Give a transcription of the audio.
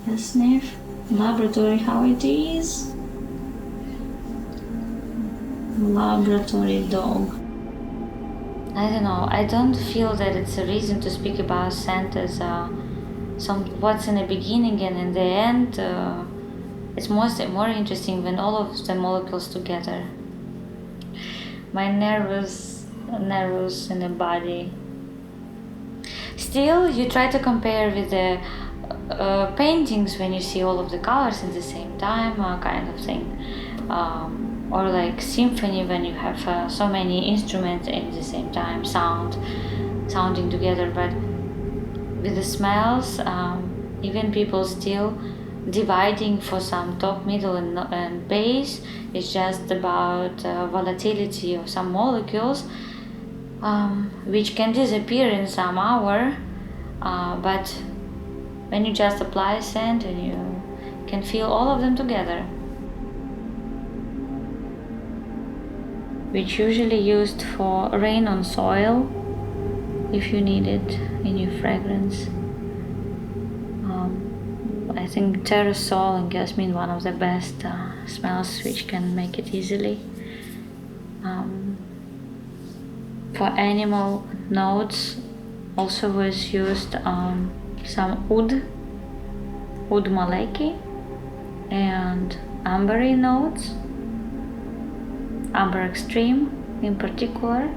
a sniff. Laboratory, how it is. Laboratory dog. I don't know, I don't feel that it's a reason to speak about scent as what's in the beginning and in the end. It's more interesting when all of the molecules together. My nervous in the body. Still, you try to compare with the paintings when you see all of the colors at the same time, kind of thing. Or like symphony when you have so many instruments at the same time, sounding together. But with the smells, even people still dividing for some top, middle and base. It's just about volatility of some molecules, which can disappear in some hour, but when you just apply scent and you can feel all of them together, which usually used for rain on soil if you need it in your fragrance. I think terrasol and geosmin, one of the best smells which can make it easily. For animal notes also was used some oud maleki, and ambery notes, amber extreme in particular.